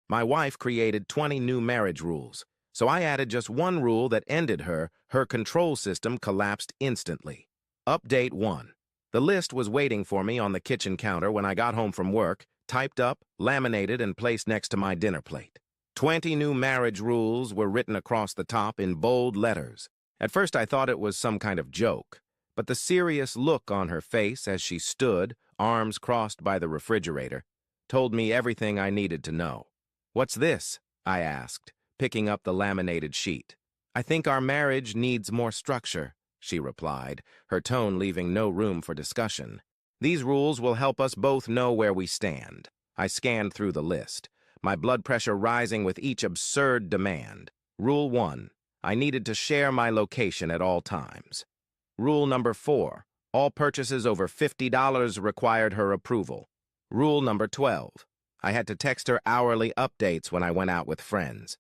My wife created 20 new marriage rules, so I added just one rule that ended her control system collapsed instantly. Update 1. The list was waiting for me on the kitchen counter when I got home from work, typed up, laminated, and placed next to my dinner plate. 20 new marriage rules were written across the top in bold letters. At first I thought it was some kind of joke, but the serious look on her face as she stood, arms crossed by the refrigerator, told me everything I needed to know. "What's this?" I asked, picking up the laminated sheet. "I think our marriage needs more structure," she replied, her tone leaving no room for discussion. "These rules will help us both know where we stand." I scanned through the list, my blood pressure rising with each absurd demand. Rule 1. I needed to share my location at all times. Rule number 4. All purchases over $50 required her approval. Rule number 12. I had to text her hourly updates when I went out with friends.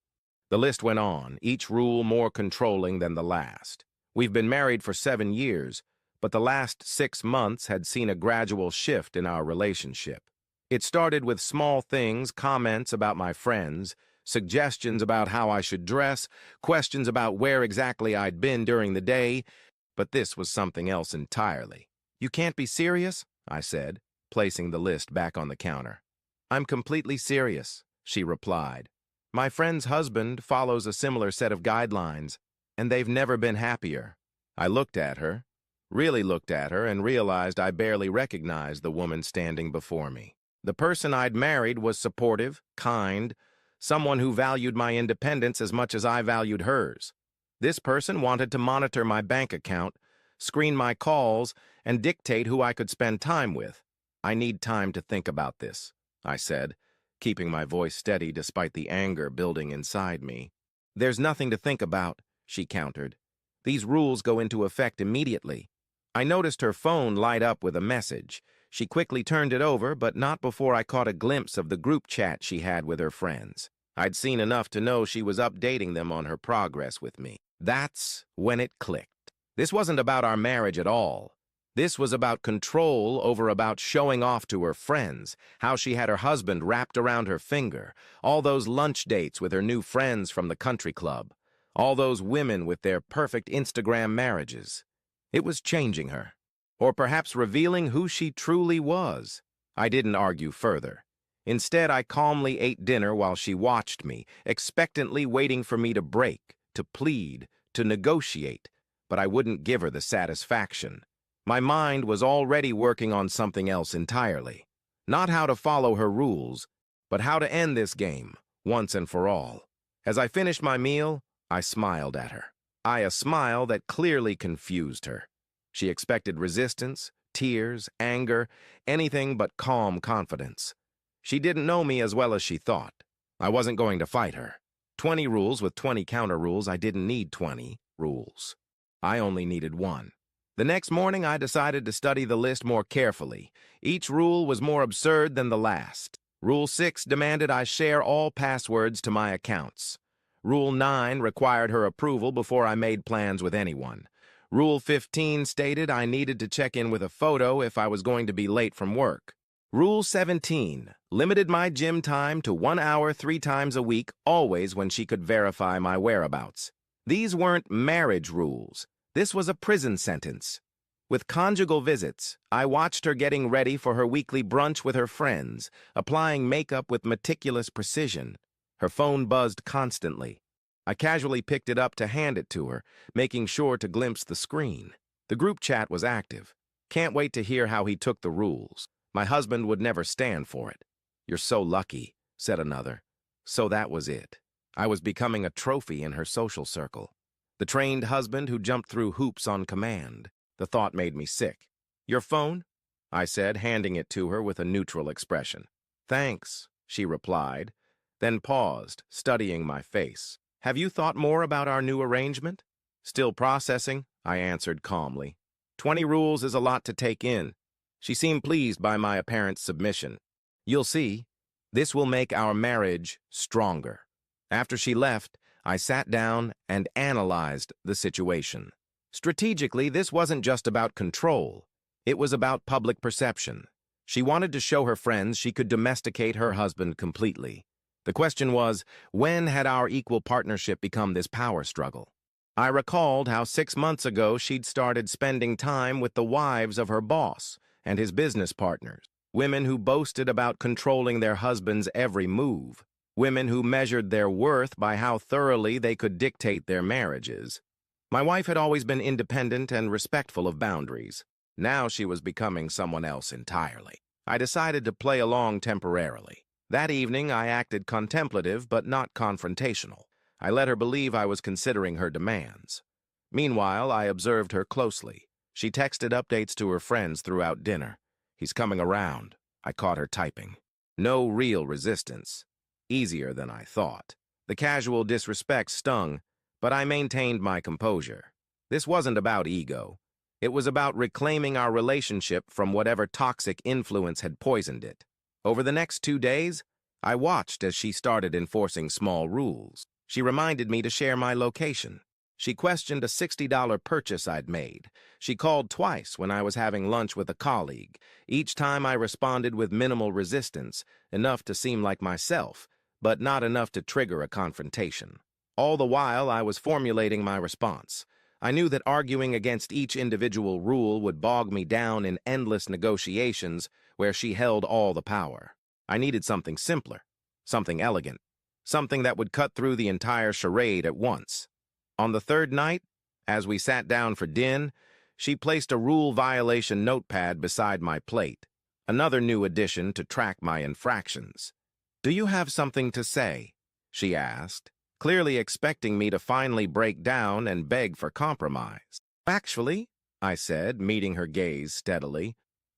The list went on, each rule more controlling than the last. We've been married for 7 years, but the last 6 months had seen a gradual shift in our relationship. It started with small things, comments about my friends, suggestions about how I should dress, questions about where exactly I'd been during the day, but this was something else entirely. "You can't be serious?" I said, placing the list back on the counter. "I'm completely serious," she replied. "My friend's husband follows a similar set of guidelines, and they've never been happier." I looked at her, really looked at her, and realized I barely recognized the woman standing before me. The person I'd married was supportive, kind, someone who valued my independence as much as I valued hers. This person wanted to monitor my bank account, screen my calls, and dictate who I could spend time with. "I need time to think about this," I said, keeping my voice steady despite the anger building inside me. "There's nothing to think about," she countered. "These rules go into effect immediately." I noticed her phone light up with a message. She quickly turned it over, but not before I caught a glimpse of the group chat she had with her friends. I'd seen enough to know she was updating them on her progress with me. That's when it clicked. This wasn't about our marriage at all. This was about control over about showing off to her friends, how she had her husband wrapped around her finger, all those lunch dates with her new friends from the country club, all those women with their perfect Instagram marriages. It was changing her, or perhaps revealing who she truly was. I didn't argue further. Instead, I calmly ate dinner while she watched me, expectantly waiting for me to break, to plead, to negotiate, but I wouldn't give her the satisfaction. My mind was already working on something else entirely. Not how to follow her rules, but how to end this game, once and for all. As I finished my meal, I smiled at her. A smile that clearly confused her. She expected resistance, tears, anger, anything but calm confidence. She didn't know me as well as she thought. I wasn't going to fight her. 20 rules with 20 counter rules, I didn't need 20 rules. I only needed one. The next morning, I decided to study the list more carefully. Each rule was more absurd than the last. Rule 6 demanded I share all passwords to my accounts. Rule 9 required her approval before I made plans with anyone. Rule 15 stated I needed to check in with a photo if I was going to be late from work. Rule 17 limited my gym time to 1 hour 3 times a week, always when she could verify my whereabouts. These weren't marriage rules. This was a prison sentence. With conjugal visits, I watched her getting ready for her weekly brunch with her friends, applying makeup with meticulous precision. Her phone buzzed constantly. I casually picked it up to hand it to her, making sure to glimpse the screen. The group chat was active. "Can't wait to hear how he took the rules. My husband would never stand for it." "You're so lucky," said another. So that was it. I was becoming a trophy in her social circle. The trained husband who jumped through hoops on command. The thought made me sick. "Your phone?" I said, handing it to her with a neutral expression. "Thanks," she replied, then paused, studying my face. "Have you thought more about our new arrangement?" "Still processing," I answered calmly. 20 rules is a lot to take in. She seemed pleased by my apparent submission. "You'll see. This will make our marriage stronger." After she left, I sat down and analyzed the situation. Strategically, this wasn't just about control. It was about public perception. She wanted to show her friends she could domesticate her husband completely. The question was, when had our equal partnership become this power struggle? I recalled how 6 months ago she'd started spending time with the wives of her boss and his business partners, women who boasted about controlling their husband's every move, women who measured their worth by how thoroughly they could dictate their marriages. My wife had always been independent and respectful of boundaries. Now she was becoming someone else entirely. I decided to play along temporarily. That evening, I acted contemplative but not confrontational. I let her believe I was considering her demands. Meanwhile, I observed her closely. She texted updates to her friends throughout dinner. "He's coming around." I caught her typing. No real resistance. Easier than I thought. The casual disrespect stung, but I maintained my composure. This wasn't about ego. It was about reclaiming our relationship from whatever toxic influence had poisoned it. Over the next 2 days, I watched as she started enforcing small rules. She reminded me to share my location. She questioned a $60 purchase I'd made. She called twice when I was having lunch with a colleague. Each time I responded with minimal resistance, enough to seem like myself, but not enough to trigger a confrontation. All the while, I was formulating my response. I knew that arguing against each individual rule would bog me down in endless negotiations where she held all the power. I needed something simpler, something elegant, something that would cut through the entire charade at once. On the third night, as we sat down for din, she placed a rule violation notepad beside my plate, another new addition to track my infractions. "Do you have something to say?" she asked, clearly expecting me to finally break down and beg for compromise. "Actually," I said, meeting her gaze steadily,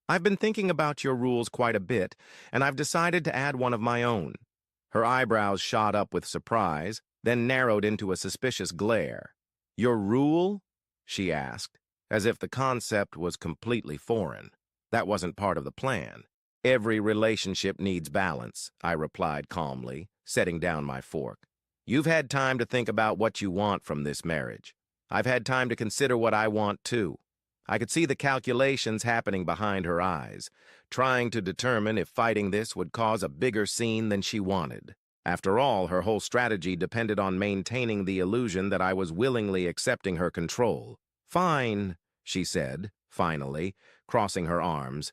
"I've been thinking about your rules quite a bit, and I've decided to add one of my own." Her eyebrows shot up with surprise, then narrowed into a suspicious glare. "Your rule?" she asked, as if the concept was completely foreign. That wasn't part of the plan. "Every relationship needs balance," I replied calmly, setting down my fork. "You've had time to think about what you want from this marriage. I've had time to consider what I want too." I could see the calculations happening behind her eyes, trying to determine if fighting this would cause a bigger scene than she wanted. After all, her whole strategy depended on maintaining the illusion that I was willingly accepting her control. "Fine," she said, finally, crossing her arms.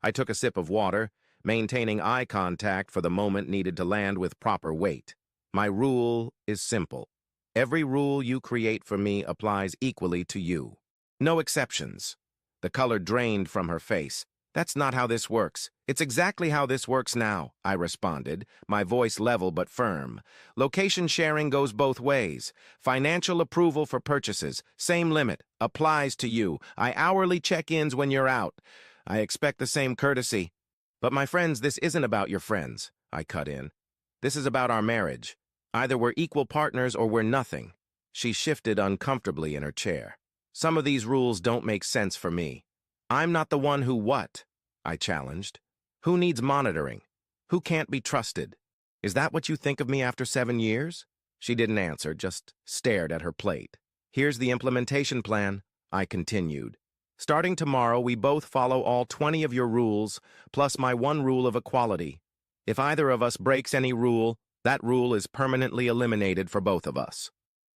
I took a sip of water, maintaining eye contact for the moment needed to land with proper weight. "My rule is simple. Every rule you create for me applies equally to you. No exceptions." The color drained from her face. "That's not how this works. It's exactly how this works now," I responded, my voice level but firm. "Location sharing goes both ways. Financial approval for purchases, same limit, applies to you. I hourly check-ins when you're out. I expect the same courtesy." "But my friends, this isn't about your friends," I cut in. "This is about our marriage. Either we're equal partners or we're nothing." She shifted uncomfortably in her chair. "Some of these rules don't make sense for me." "I'm not the one who what?" I challenged. "Who needs monitoring? Who can't be trusted? Is that what you think of me after 7 years?" She didn't answer, just stared at her plate. "Here's the implementation plan," I continued. "Starting tomorrow, we both follow all 20 of your rules, plus my one rule of equality. If either of us breaks any rule, that rule is permanently eliminated for both of us.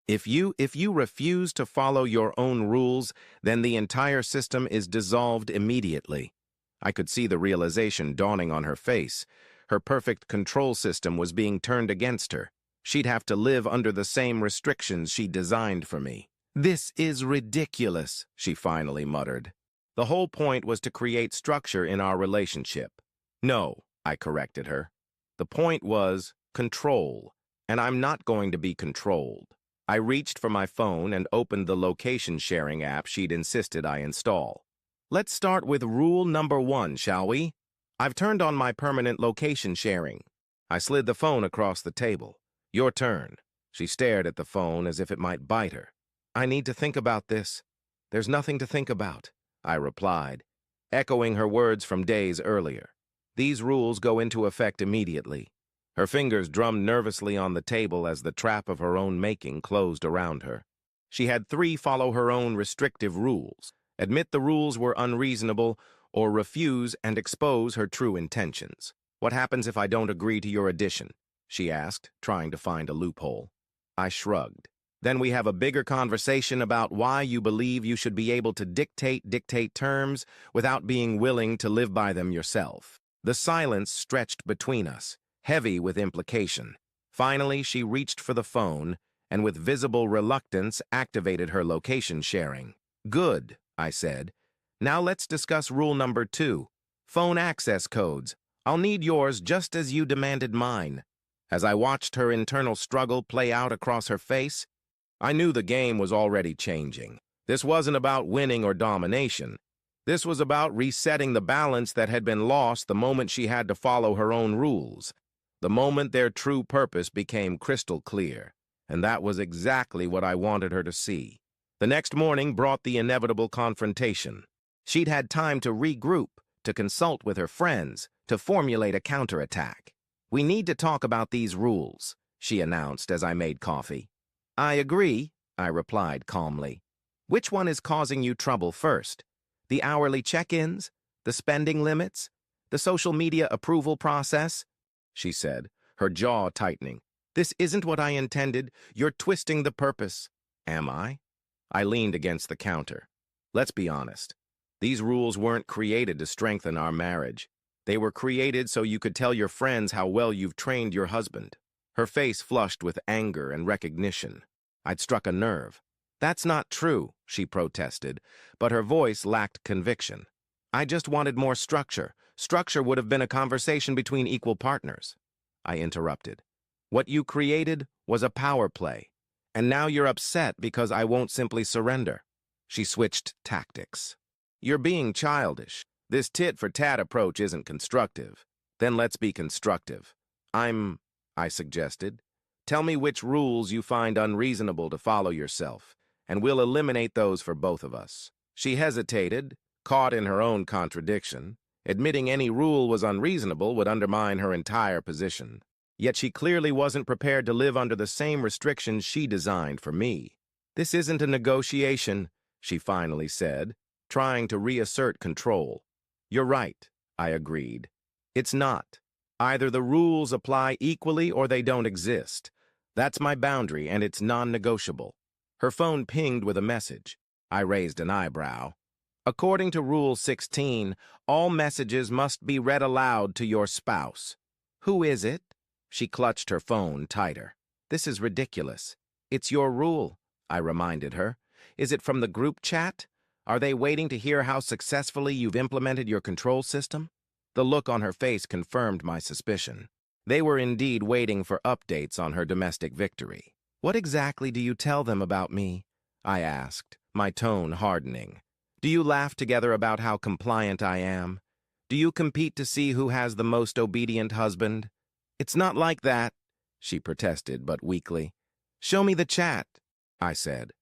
If you refuse to follow your own rules, then the entire system is dissolved immediately." I could see the realization dawning on her face. Her perfect control system was being turned against her. She'd have to live under the same restrictions she designed for me. "This is ridiculous," she finally muttered. "The whole point was to create structure in our relationship." "No," I corrected her. "The point was control, and I'm not going to be controlled." I reached for my phone and opened the location sharing app she'd insisted I install. "Let's start with rule number 1, shall we? I've turned on my permanent location sharing." I slid the phone across the table. "Your turn." She stared at the phone as if it might bite her. "I need to think about this." "There's nothing to think about," I replied, echoing her words from days earlier. "These rules go into effect immediately." Her fingers drummed nervously on the table as the trap of her own making closed around her. She had 3 follow her own restrictive rules: admit the rules were unreasonable, or refuse and expose her true intentions. "What happens if I don't agree to your addition?" she asked, trying to find a loophole. I shrugged. Then we have a bigger conversation about why you believe you should be able to dictate terms without being willing to live by them yourself. The silence stretched between us, heavy with implication. Finally, she reached for the phone and with visible reluctance activated her location sharing. Good, I said. Now let's discuss rule number 2. Phone access codes. I'll need yours just as you demanded mine. As I watched her internal struggle play out across her face, I knew the game was already changing. This wasn't about winning or domination. This was about resetting the balance that had been lost the moment she had to follow her own rules, the moment their true purpose became crystal clear. And that was exactly what I wanted her to see. The next morning brought the inevitable confrontation. She'd had time to regroup, to consult with her friends, to formulate a counterattack. "We need to talk about these rules," she announced as I made coffee. "I agree," I replied calmly. "Which one is causing you trouble first? The hourly check-ins? The spending limits? The social media approval process?" she said, her jaw tightening. "This isn't what I intended. You're twisting the purpose." "Am I?" I leaned against the counter. "Let's be honest. These rules weren't created to strengthen our marriage. They were created so you could tell your friends how well you've trained your husband." Her face flushed with anger and recognition. I'd struck a nerve. "That's not true," she protested, but her voice lacked conviction. "I just wanted more structure. Structure would have been a conversation between equal partners." I interrupted. "What you created was a power play, and now you're upset because I won't simply surrender." She switched tactics. "You're being childish. This tit-for-tat approach isn't constructive." "Then let's be constructive." I suggested. "Tell me which rules you find unreasonable to follow yourself, and we'll eliminate those for both of us." She hesitated, caught in her own contradiction. Admitting any rule was unreasonable would undermine her entire position. Yet she clearly wasn't prepared to live under the same restrictions she designed for me. "This isn't a negotiation," she finally said, trying to reassert control. "You're right," I agreed. "It's not. Either the rules apply equally or they don't exist. That's my boundary, and it's non-negotiable." Her phone pinged with a message. I raised an eyebrow. "According to Rule 16, all messages must be read aloud to your spouse." "Who is it?" She clutched her phone tighter. "This is ridiculous." "It's your rule," I reminded her. "Is it from the group chat? Are they waiting to hear how successfully you've implemented your control system?" The look on her face confirmed my suspicion. They were indeed waiting for updates on her domestic victory. "What exactly do you tell them about me?" I asked, my tone hardening. "Do you laugh together about how compliant I am? Do you compete to see who has the most obedient husband?" "It's not like that," she protested, but weakly. "Show me the chat," I said.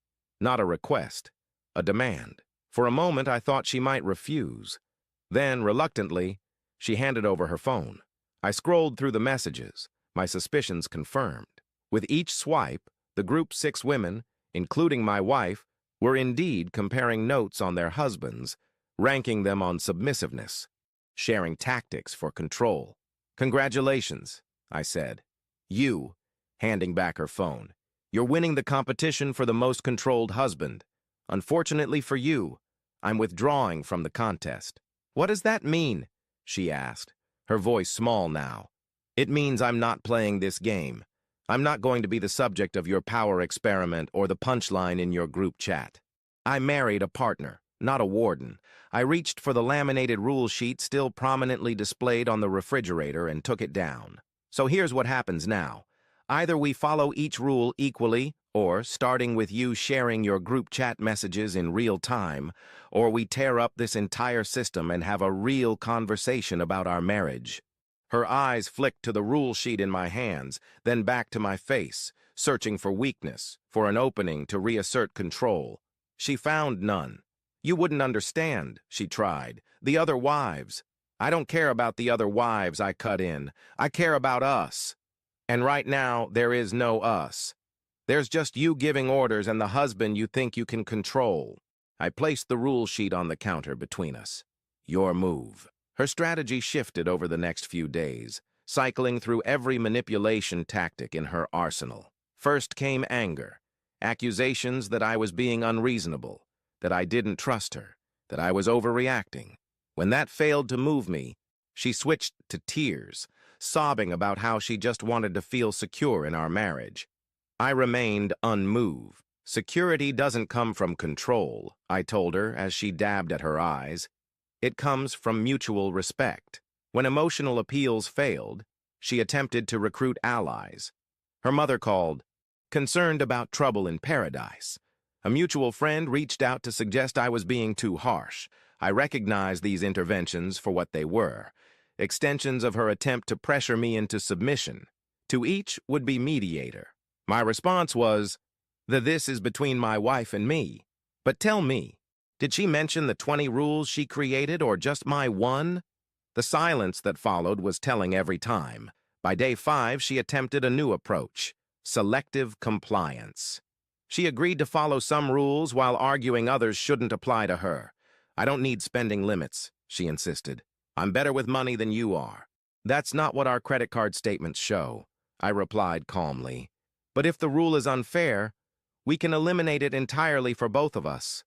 Not a request, a demand. For a moment, I thought she might refuse. Then, reluctantly, she handed over her phone. I scrolled through the messages, my suspicions confirmed. With each swipe, the group's 6 women, including my wife, were indeed comparing notes on their husbands, ranking them on submissiveness, sharing tactics for control. "Congratulations," I said. "You," handing back her phone. "You're winning the competition for the most controlled husband. Unfortunately for you, I'm withdrawing from the contest." "What does that mean?" she asked, her voice small now. "It means I'm not playing this game. I'm not going to be the subject of your power experiment or the punchline in your group chat. I married a partner, not a warden. I reached for the laminated rule sheet still prominently displayed on the refrigerator and took it down. So here's what happens now. Either we follow each rule equally, or, starting with you sharing your group chat messages in real time, or we tear up this entire system and have a real conversation about our marriage." Her eyes flicked to the rule sheet in my hands, then back to my face, searching for weakness, for an opening to reassert control. She found none. "You wouldn't understand," she tried. "The other wives." "I don't care about the other wives," I cut in. "I care about us. And right now, there is no us. There's just you giving orders and the husband you think you can control." I placed the rule sheet on the counter between us. "Your move." Her strategy shifted over the next few days. cycling through every manipulation tactic in her arsenal. First came anger, accusations that I was being unreasonable, that I didn't trust her, that I was overreacting. When that failed to move me, she switched to tears, sobbing about how she just wanted to feel secure in our marriage. I remained unmoved. Security doesn't come from control, I told her as she dabbed at her eyes. It comes from mutual respect. When emotional appeals failed, she attempted to recruit allies. Her mother called, concerned about trouble in paradise. A mutual friend reached out to suggest I was being too harsh. I recognized these interventions for what they were, extensions of her attempt to pressure me into submission. To each would be mediator. My response was, this is between my wife and me. But tell me, did she mention the 20 rules she created or just my one? The silence that followed was telling every time. By day 5, she attempted a new approach, selective compliance. She agreed to follow some rules while arguing others shouldn't apply to her. I don't need spending limits, she insisted. I'm better with money than you are. That's not what our credit card statements show, I replied calmly. But if the rule is unfair, we can eliminate it entirely for both of us.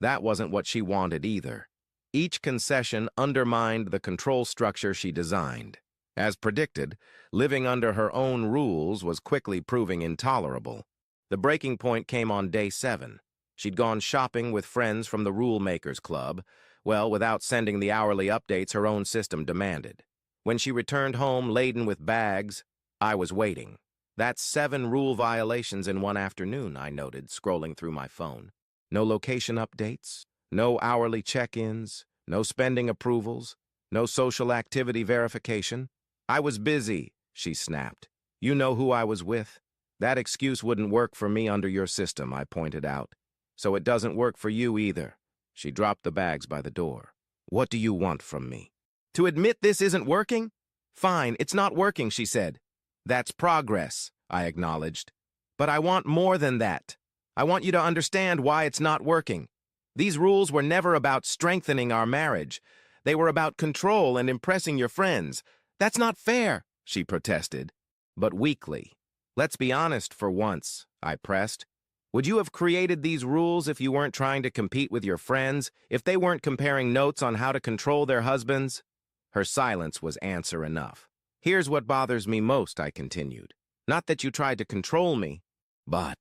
That wasn't what she wanted either. Each concession undermined the control structure she designed. As predicted, living under her own rules was quickly proving intolerable. The breaking point came on day 7. She'd gone shopping with friends from the Rule Makers Club, without sending the hourly updates her own system demanded. When she returned home laden with bags, I was waiting. That's 7 rule violations in one afternoon, I noted, scrolling through my phone. No location updates, no hourly check-ins, no spending approvals, no social activity verification. I was busy, she snapped. You know who I was with. That excuse wouldn't work for me under your system, I pointed out. So it doesn't work for you either. She dropped the bags by the door. What do you want from me? To admit this isn't working? Fine, it's not working, she said. That's progress, I acknowledged. But I want more than that. I want you to understand why it's not working. These rules were never about strengthening our marriage. They were about control and impressing your friends. That's not fair, she protested, but weakly. Let's be honest for once, I pressed. Would you have created these rules if you weren't trying to compete with your friends, if they weren't comparing notes on how to control their husbands? Her silence was answer enough. Here's what bothers me most, I continued. Not that you tried to control me, but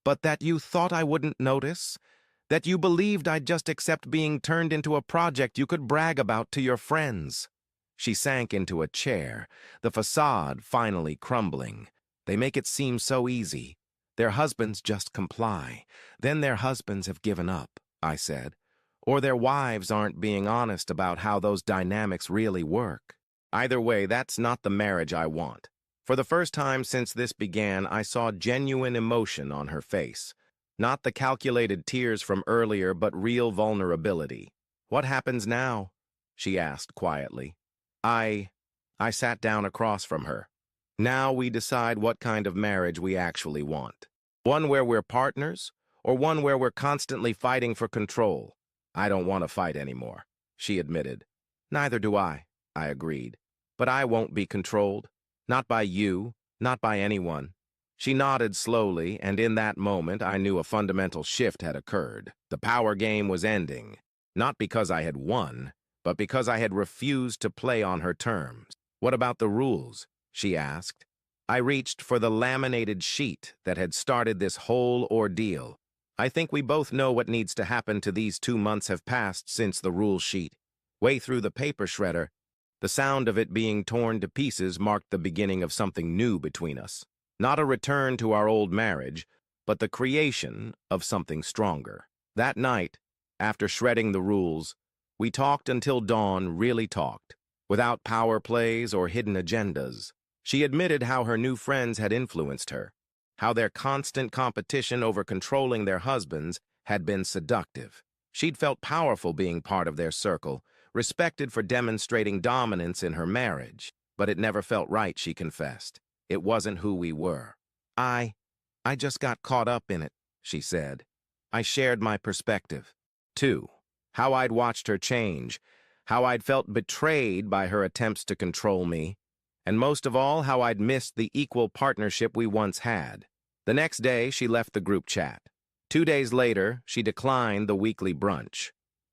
that you thought I wouldn't notice, that you believed I'd just accept being turned into a project you could brag about to your friends. She sank into a chair, the facade finally crumbling. They make it seem so easy. Their husbands just comply. Then their husbands have given up, I said. Or their wives aren't being honest about how those dynamics really work. Either way, that's not the marriage I want. For the first time since this began, I saw genuine emotion on her face. Not the calculated tears from earlier, but real vulnerability. What happens now? She asked quietly. I sat down across from her. Now we decide what kind of marriage we actually want. One where we're partners, or one where we're constantly fighting for control. I don't want to fight anymore, she admitted. Neither do I agreed. But I won't be controlled. Not by you, not by anyone. She nodded slowly, and in that moment I knew a fundamental shift had occurred. The power game was ending, not because I had won, but because I had refused to play on her terms. What about the rules? She asked. I reached for the laminated sheet that had started this whole ordeal. I think we both know what needs to happen to these 2 months have passed since the rule sheet. Way through the paper shredder, the sound of it being torn to pieces marked the beginning of something new between us. Not a return to our old marriage, but the creation of something stronger. That night, after shredding the rules, we talked until dawn, really talked, without power plays or hidden agendas. She admitted how her new friends had influenced her, how their constant competition over controlling their husbands had been seductive. She'd felt powerful being part of their circle, respected for demonstrating dominance in her marriage, but it never felt right, she confessed. It wasn't who we were. I just got caught up in it, she said. I shared my perspective, too. How I'd watched her change, how I'd felt betrayed by her attempts to control me, and most of all, how I'd missed the equal partnership we once had. The next day, she left the group chat. 2 days later, she declined the weekly brunch.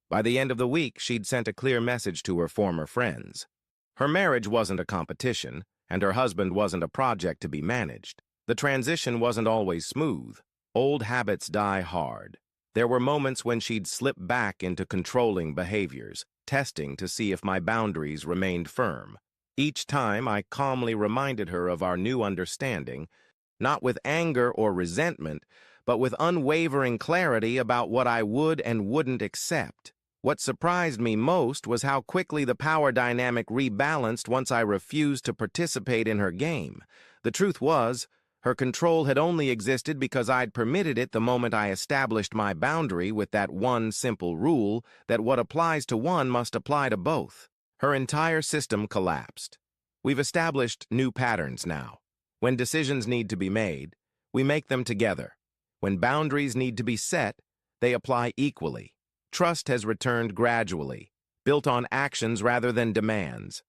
By the end of the week, she'd sent a clear message to her former friends. Her marriage wasn't a competition, and her husband wasn't a project to be managed. The transition wasn't always smooth. Old habits die hard. There were moments when she'd slip back into controlling behaviors, testing to see if my boundaries remained firm. Each time, I calmly reminded her of our new understanding, not with anger or resentment, but with unwavering clarity about what I would and wouldn't accept. What surprised me most was how quickly the power dynamic rebalanced once I refused to participate in her game. The truth was, her control had only existed because I'd permitted it the moment I established my boundary with that one simple rule that what applies to one must apply to both. Her entire system collapsed. We've established new patterns now. When decisions need to be made, we make them together. When boundaries need to be set, they apply equally. Trust has returned gradually, built on actions rather than demands.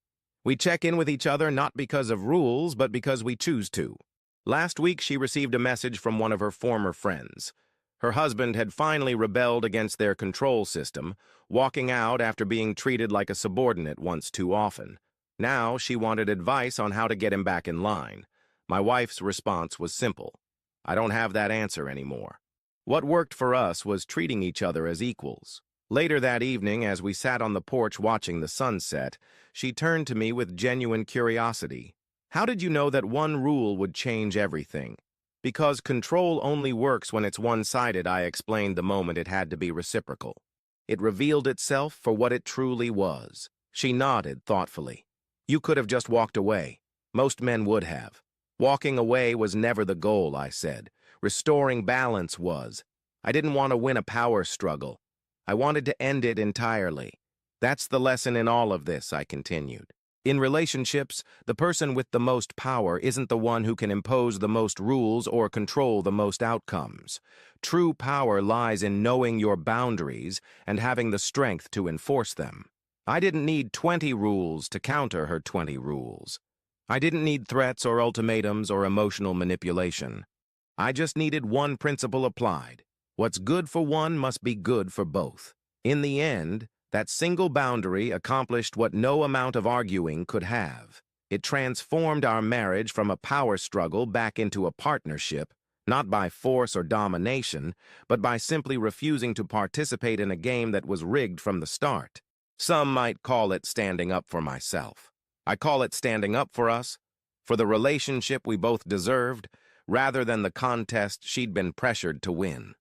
We check in with each other not because of rules, but because we choose to. Last week, she received a message from one of her former friends. Her husband had finally rebelled against their control system, walking out after being treated like a subordinate once too often. Now, she wanted advice on how to get him back in line. My wife's response was simple. I don't have that answer anymore. What worked for us was treating each other as equals. Later that evening, as we sat on the porch watching the sunset, she turned to me with genuine curiosity. How did you know that one rule would change everything? Because control only works when it's one-sided, I explained the moment it had to be reciprocal. It revealed itself for what it truly was. She nodded thoughtfully. You could have just walked away. Most men would have. Walking away was never the goal, I said. Restoring balance was. I didn't want to win a power struggle. I wanted to end it entirely. That's the lesson in all of this, I continued. In relationships, the person with the most power isn't the one who can impose the most rules or control the most outcomes. True power lies in knowing your boundaries and having the strength to enforce them. I didn't need 20 rules to counter her 20 rules. I didn't need threats or ultimatums or emotional manipulation. I just needed one principle applied. What's good for one must be good for both. In the end, that single boundary accomplished what no amount of arguing could have. It transformed our marriage from a power struggle back into a partnership, not by force or domination, but by simply refusing to participate in a game that was rigged from the start. Some might call it standing up for myself. I call it standing up for us, for the relationship we both deserved, rather than the contest she'd been pressured to win.